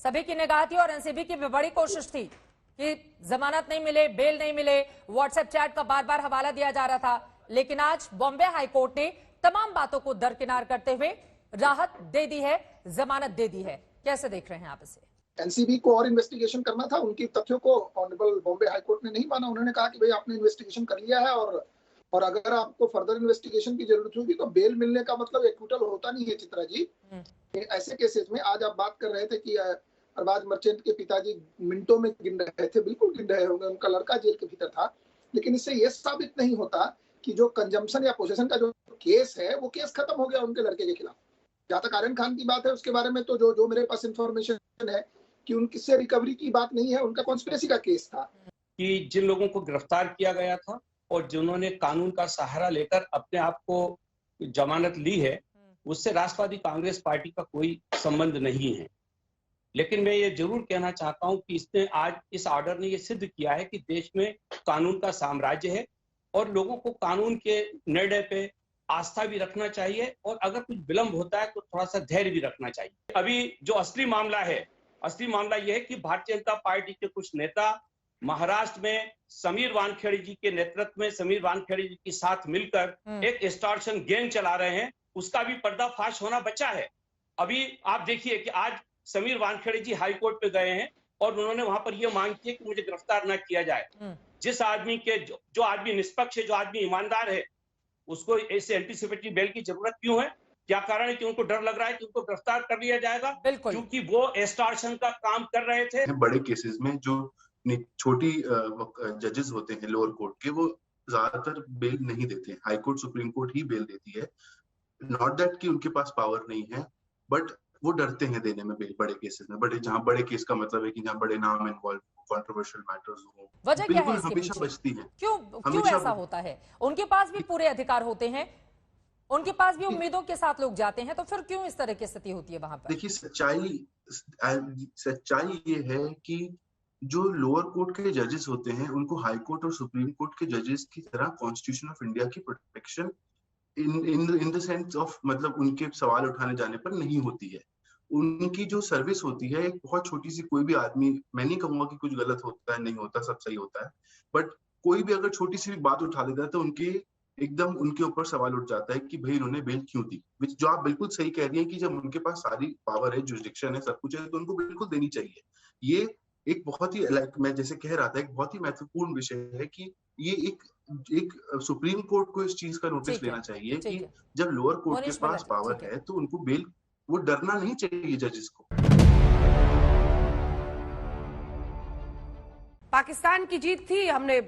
सभी की निगाह थी और एनसीबी की भी बड़ी कोशिश थी कि जमानत नहीं मिले, बेल नहीं मिले, व्हाट्सएप चैट का बार बार हवाला दिया जा रहा था। लेकिन आज बॉम्बे हाईकोर्ट ने तमाम बातों को दरकिनार करते हुए राहत दे दी है, जमानत दे दी है। कैसे देख रहे हैं आप इसे? एनसीबी को और इन्वेस्टिगेशन करना था, उनकी तथ्यों को ऑनरेबल बॉम्बे हाईकोर्ट ने नहीं माना। उन्होंने कहा कि भाई आपने इन्वेस्टिगेशन कर लिया है और अगर आपको फर्दर इन्वेस्टिगेशन की जरूरत होगी तो बेल मिलने का मतलब एक्विटल होता नहीं है। चित्रा जी, ऐसे केसेस में आज आप बात कर रहे थे कि अरबाज मर्चेंट के पिताजी मिनटों में गिन रहे थे, बिल्कुल गिन रहे होंगे, उनका लड़का जेल के भीतर था। लेकिन इससे यह साबित नहीं होता कि जो कंजम्पशन या पोजेशन का जो केस है वो केस खत्म हो गया उनके लड़के के खिलाफ। जहां तक आर्यन खान की बात है उसके बारे में तो जो मेरे पास इंफॉर्मेशन है कि उनकी से रिकवरी की बात नहीं है, उनका कॉन्स्पिरेसी का केस था। कि जिन लोगों को गिरफ्तार किया गया था और जिन्होंने कानून का सहारा लेकर अपने आप को जमानत ली है, उससे राष्ट्रवादी कांग्रेस पार्टी का कोई संबंध नहीं है। लेकिन मैं ये जरूर कहना चाहता हूं कि इसने आज इस ऑर्डर ने ये सिद्ध किया है कि देश में कानून का साम्राज्य है और लोगों को कानून के निर्णय पे आस्था भी रखना चाहिए और अगर कुछ विलंब होता है तो थोड़ा सा धैर्य भी रखना चाहिए। अभी जो असली मामला यह है कि भारतीय जनता पार्टी के कुछ नेता महाराष्ट्र में समीर वानखेड़े जी के नेतृत्व में समीर वानखेड़े जी के साथ मिलकर एक एक्सटॉर्शन गैंग चला रहे हैं, उसका भी पर्दाफाश होना बचा है। अभी आप देखिए कि आज समीर वानखेड़े जी हाई कोर्ट पे गए हैं और उन्होंने वहां पर यह मांग की है कि मुझे गिरफ्तार न किया जाए। जिस आदमी के जो आदमी निष्पक्ष है, जो आदमी ईमानदार है, उसको ऐसे एंटीसिपेटरी बेल की जरूरत क्यों है? क्या कारण है कि उनको डर लग रहा है कि उनको गिरफ्तार कर लिया जाएगा? क्योंकि वो एक्सटॉर्शन का काम कर रहे थे। बड़े केसेस में जो छोटी जजेस होते हैं लोअर कोर्ट के, वो ज्यादातर बेल नहीं देते हैं। हाई कोर्ट, सुप्रीम कोर्ट ही बेल देती है। नॉट दैट कि उनके पास पावर नहीं है, बट वो डरते हैं देने में बेल बड़े केसेस में। बड़े जहां बड़े केस का मतलब है कि जहां बड़े नाम इन्वॉल्व, कंट्रोवर्शियल मैटर्स हो, वजह क्या है इसके हमेशा बचती है। क्यों ऐसा होता है? उनके पास भी पूरे अधिकार होते हैं, उनके पास भी उम्मीदों के साथ लोग जाते हैं, तो फिर क्यों इस तरह की स्थिति होती है वहां पर? देखिए, सच्चाई ये है कि जो लोअर कोर्ट के जजेस होते हैं उनको हाई कोर्ट और सुप्रीम कोर्ट के जजेस की तरह कॉन्स्टिट्यूशन ऑफ इंडिया की protection in the sense of, मतलब उनके सवाल उठाने जाने पर नहीं होती है। उनकी जो सर्विस होती है, एक बहुत छोटी सी, कोई भी आदमी, मैं नहीं कहूंगा कि कुछ गलत होता है, नहीं होता, सब सही होता है, बट कोई भी अगर छोटी सी भी बात उठा देता है तो उनके ऊपर सवाल उठ जाता है कि भाई इन्होंने बेल क्यों दी। जो आप बिल्कुल सही कह रही हैं कि जब उनके पास सारी पावर है, जुरिडिक्शन है, सब कुछ है, तो उनको बिल्कुल देनी चाहिए। ये एक बहुत ही, मैं जैसे कह रहा था, एक बहुत ही महत्वपूर्ण विषय है कि ये एक सुप्रीम कोर्ट को इस चीज का नोटिस लेना चाहिए कि जब लोअर कोर्ट के पास पावर है तो उनको बेल, वो डरना नहीं चाहिए जजेस को। पाकिस्तान की जीत थी, हमने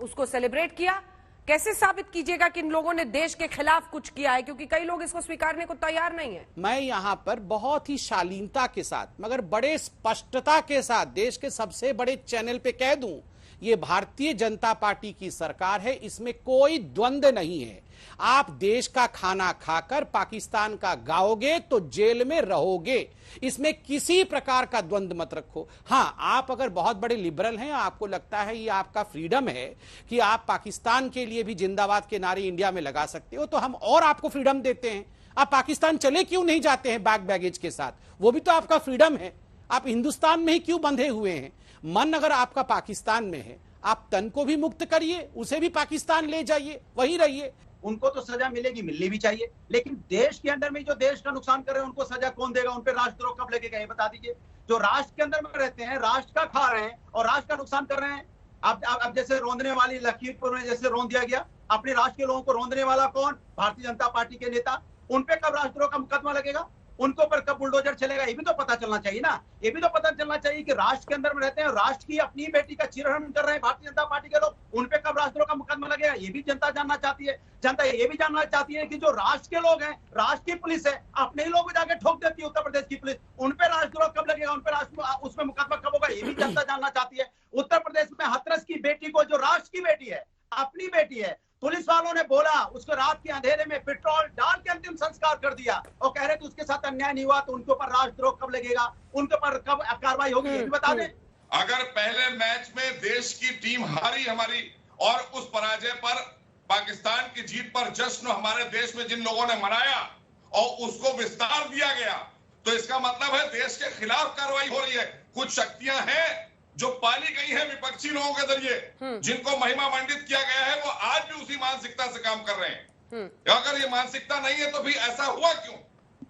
उसको सेलिब्रेट किया। कैसे साबित कीजिएगा कि इन लोगों ने देश के खिलाफ कुछ किया है? क्योंकि कई लोग इसको स्वीकारने को तैयार नहीं है। मैं यहां पर बहुत ही शालीनता के साथ मगर बड़े स्पष्टता के साथ देश के सबसे बड़े चैनल पे कह दूं, ये भारतीय जनता पार्टी की सरकार है, इसमें कोई द्वंद्व नहीं है। आप देश का खाना खाकर पाकिस्तान का गाओगे तो जेल में रहोगे, इसमें किसी प्रकार का द्वंद्व मत रखो। हां, आप अगर बहुत बड़े लिबरल हैं, आपको लगता है ये आपका फ्रीडम है कि आप पाकिस्तान के लिए भी जिंदाबाद के नारे इंडिया में लगा सकते हो, तो हम और आपको फ्रीडम देते हैं। आप पाकिस्तान चले क्यों नहीं जाते हैं बैग बैगेज के साथ? वो भी तो आपका फ्रीडम है। आप हिंदुस्तान में ही क्यों बंधे हुए हैं? मन अगर आपका पाकिस्तान में है, आप तन को भी मुक्त करिए, उसे भी पाकिस्तान ले जाइए, वहीं रहिए। उनको तो सजा मिलेगी, मिलनी भी चाहिए, लेकिन देश के अंदर में जो देश का नुकसान कर रहे हैं उनको सजा कौन देगा? उन पे राष्ट्रद्रोह कब लगेगा, ये बता दीजिए। जो राष्ट्र के अंदर में रहते हैं, राष्ट्र का खा रहे हैं और राष्ट्र का नुकसान कर रहे हैं। अब जैसे रोंदने वाली लखीमपुर में जैसे रोन दिया गया, अपने राष्ट्र के लोगों को रोंदने वाला कौन? भारतीय जनता पार्टी के नेता। उन पे कब राष्ट्रद्रोह का मुकदमा लगेगा? उनको पर कब बुलडोजर चलेगा? ये भी तो पता चलना चाहिए ना। ये भी तो पता चलना चाहिए कि राष्ट्र के अंदर में रहते हैं, राष्ट्र की अपनी बेटी का चीरहरण कर रहे हैं भारतीय जनता पार्टी के लोग, उन पे कब राष्ट्रद्रोह का मुकदमा लगेगा? ये भी जनता जानना चाहती है। जनता ये भी जानना चाहती है कि जो राष्ट्र के लोग हैं, राष्ट्र की पुलिस है, अपने ही लोग जाके ठोक देती है उत्तर प्रदेश की पुलिस, उन पे राष्ट्रद्रोह कब लगेगा? उन पे उसमें मुकदमा कब होगा? ये भी जनता जानना चाहती है। उत्तर प्रदेश में हाथरस की बेटी को, जो राष्ट्र की बेटी है, अपनी बेटी है, पुलिस वालों ने बोला, उसको रात के अंधेरे में पेट्रोल डाल के अंतिम संस्कार कर दिया और कह रहे थे उसके साथ अन्याय नहीं हुआ, तो उनके ऊपर राष्ट्रद्रोह कब लगेगा? उनके ऊपर कब कार्रवाई होगी? ये भी बता दें। अगर पहले मैच में देश की टीम हारी हमारी और उस पराजय पर, पाकिस्तान की जीत पर जश्न हमारे देश में जिन लोगों ने मनाया और उसको विस्तार दिया गया, तो इसका मतलब है देश के खिलाफ कार्रवाई हो रही है। कुछ शक्तियां हैं जो पाली गई हैं विपक्षी लोगों के जरिए, जिनको महिमा मंडित किया गया है, वो आज भी उसी मानसिकता से काम कर रहे हैं। अगर ये मानसिकता नहीं है तो भी ऐसा हुआ क्यों?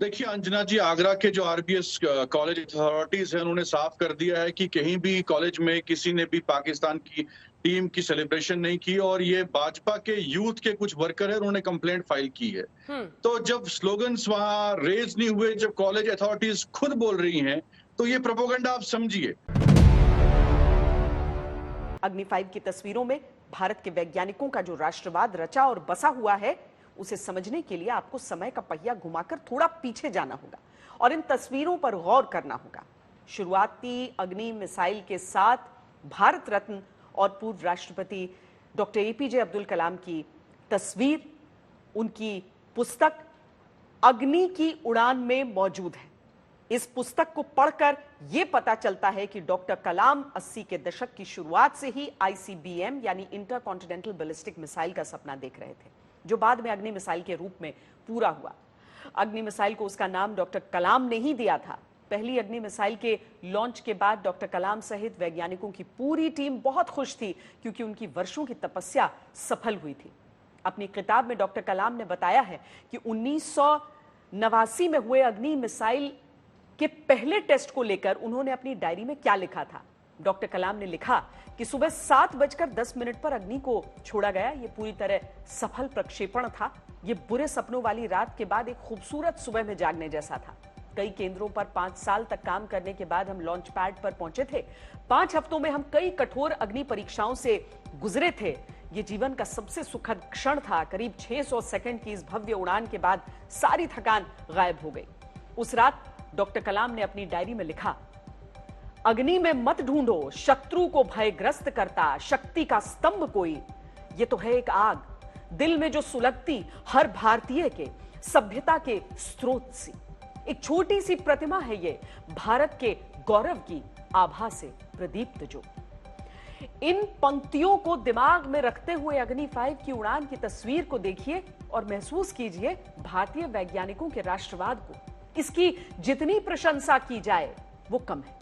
देखिए अंजना जी, आगरा के जो आरबीएस कॉलेज अथॉरिटीज हैं उन्होंने साफ कर दिया है कि कहीं भी कॉलेज में किसी ने भी पाकिस्तान की टीम की सेलिब्रेशन नहीं की, और ये भाजपा के यूथ के कुछ वर्कर है, उन्होंने कंप्लेंट फाइल की है। तो जब स्लोगन्स वहां रेज नहीं हुए, जब कॉलेज अथॉरिटीज खुद बोल रही हैं, तो ये प्रोपेगेंडा आप समझिए। अग्नि 5 की तस्वीरों में भारत के वैज्ञानिकों का जो राष्ट्रवाद रचा और बसा हुआ है, उसे समझने के लिए आपको समय का पहिया घुमाकर थोड़ा पीछे जाना होगा और इन तस्वीरों पर गौर करना होगा। शुरुआती अग्नि मिसाइल के साथ भारत रत्न और पूर्व राष्ट्रपति डॉक्टर एपीजे अब्दुल कलाम की तस्वीर, उनकी पुस्तक अग्नि की उड़ान में मौजूद है। इस पुस्तक को पढ़कर यह पता चलता है कि डॉक्टर कलाम 80 के दशक की शुरुआत से ही आईसीबीएम यानी इंटरकॉन्टिनेंटल बैलिस्टिक मिसाइल का सपना देख रहे थे, जो बाद में अग्नि मिसाइल के रूप में पूरा हुआ। अग्नि मिसाइल को उसका नाम डॉक्टर कलाम ने ही दिया था। पहली अग्नि मिसाइल के लॉन्च के बाद डॉक्टर कलाम सहित वैज्ञानिकों की पूरी टीम बहुत खुश थी, क्योंकि उनकी वर्षों की तपस्या सफल हुई थी। अपनी किताब में डॉक्टर कलाम ने बताया है कि 1989 में हुए अग्नि मिसाइल के पहले टेस्ट को लेकर उन्होंने अपनी डायरी में क्या लिखा था। डॉक्टर कलाम ने लिखा कि सुबह 7:10 पर अग्नि को छोड़ा गया। यह पूरी तरह सफल प्रक्षेपण था। यह बुरे सपनों वाली रात के बाद एक खूबसूरत सुबह में जागने जैसा था। कई केंद्रों पर 5 साल तक काम करने के बाद हम लॉन्च पैड पर पहुंचे थे। 5 हफ्तों में हम कई कठोर अग्नि परीक्षाओं से गुजरे थे। यह जीवन का सबसे सुखद क्षण था। करीब 600 सेकंड की इस भव्य उड़ान के बाद सारी थकान गायब हो गई। उस रात डॉक्टर कलाम ने अपनी डायरी में लिखा, अग्नि में मत ढूंढो शत्रु को भयग्रस्त करता शक्ति का स्तंभ कोई, ये तो है एक आग दिल में जो सुलगती हर भारतीय के सभ्यता के स्रोत सी। एक छोटी सी प्रतिमा है ये भारत के गौरव की आभा से प्रदीप्त जो। इन पंक्तियों को दिमाग में रखते हुए अग्नि 5 की उड़ान की तस्वीर को देखिए और महसूस कीजिए भारतीय वैज्ञानिकों के राष्ट्रवाद को। इसकी जितनी प्रशंसा की जाए वो कम है।